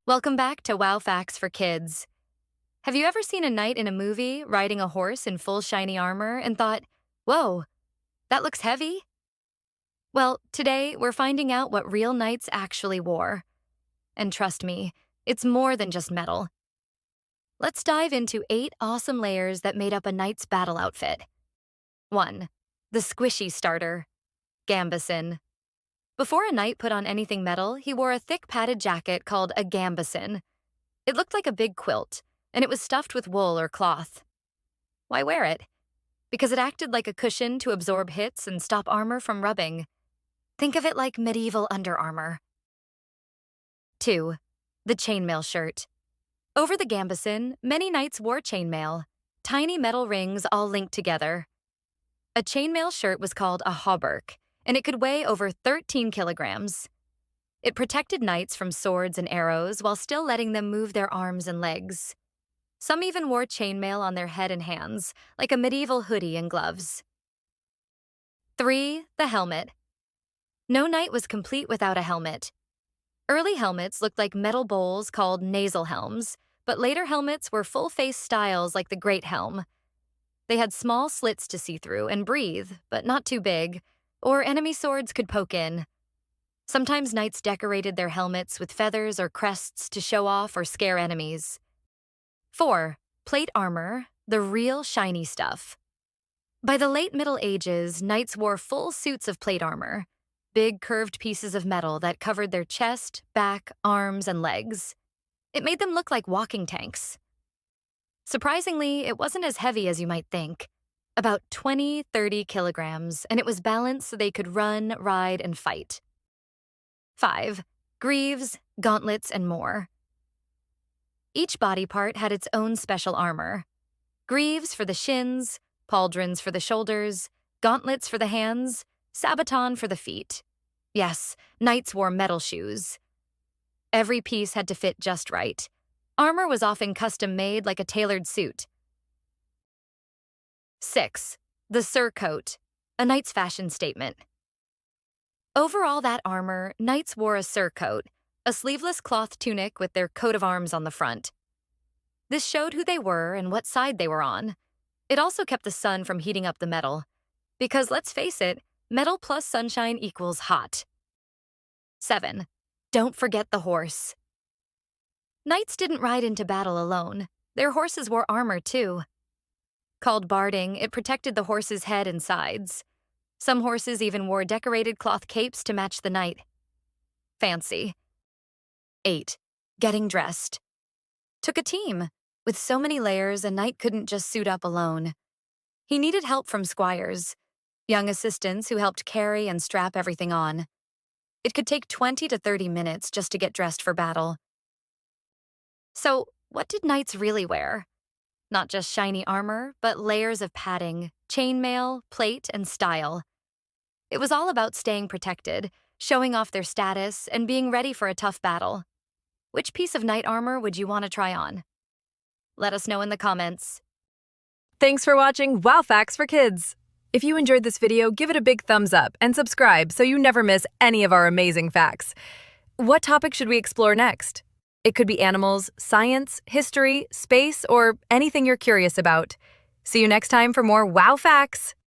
Welcome back to Wow Facts for Kids. Have you ever seen a knight in a movie riding a horse in full shiny armor and thought, whoa, that looks heavy? Well, today we're finding out what real knights actually wore. And trust me, it's more than just metal. Let's dive into 8 awesome layers that made up a knight's battle outfit. 1. The squishy starter, gambeson. Before a knight put on anything metal, he wore a thick padded jacket called a gambeson. It looked like a big quilt, and it was stuffed with wool or cloth. Why wear it? Because it acted like a cushion to absorb hits and stop armor from rubbing. Think of it like medieval Under Armour. 2. The chainmail shirt. Over the gambeson, many knights wore chainmail, tiny metal rings all linked together. A chainmail shirt was called a hauberk, and it could weigh over 13 kilograms. It protected knights from swords and arrows while still letting them move their arms and legs. Some even wore chainmail on their head and hands, like a medieval hoodie and gloves. 3. The helmet. No knight was complete without a helmet. Early helmets looked like metal bowls called nasal helms, but later helmets were full-face styles like the Great Helm. They had small slits to see through and breathe, but not too big, or enemy swords could poke in. Sometimes knights decorated their helmets with feathers or crests to show off or scare enemies. 4. Plate armor, the real shiny stuff. By the late Middle Ages, knights wore full suits of plate armor, big curved pieces of metal that covered their chest, back, arms, and legs. It made them look like walking tanks. Surprisingly, it wasn't as heavy as you might think. About 20-30 kilograms, and it was balanced so they could run, ride, and fight. 5. Greaves, gauntlets, and more. Each body part had its own special armor. Greaves for the shins, pauldrons for the shoulders, gauntlets for the hands, sabaton for the feet. Yes, knights wore metal shoes. Every piece had to fit just right. Armor was often custom-made like a tailored suit. 6. The surcoat, a knight's fashion statement. Over all that armor, knights wore a surcoat, a sleeveless cloth tunic with their coat of arms on the front. This showed who they were and what side they were on. It also kept the sun from heating up the metal. Because let's face it, metal plus sunshine equals hot. 7. Don't forget the horse. Knights didn't ride into battle alone. Their horses wore armor too. Called barding, it protected the horse's head and sides. Some horses even wore decorated cloth capes to match the knight. Fancy. 8. Getting dressed. Took a team. With so many layers, a knight couldn't just suit up alone. He needed help from squires, young assistants who helped carry and strap everything on. It could take 20 to 30 minutes just to get dressed for battle. So, what did knights really wear? Not just shiny armor, but layers of padding, chainmail, plate, and style. It was all about staying protected, showing off their status, and being ready for a tough battle. Which piece of knight armor would you want to try on? Let us know in the comments. Thanks for watching Wow Facts for Kids. If you enjoyed this video, give it a big thumbs up and subscribe so you never miss any of our amazing facts. What topic should we explore next? It could be animals, science, history, space, or anything you're curious about. See you next time for more Wow Facts!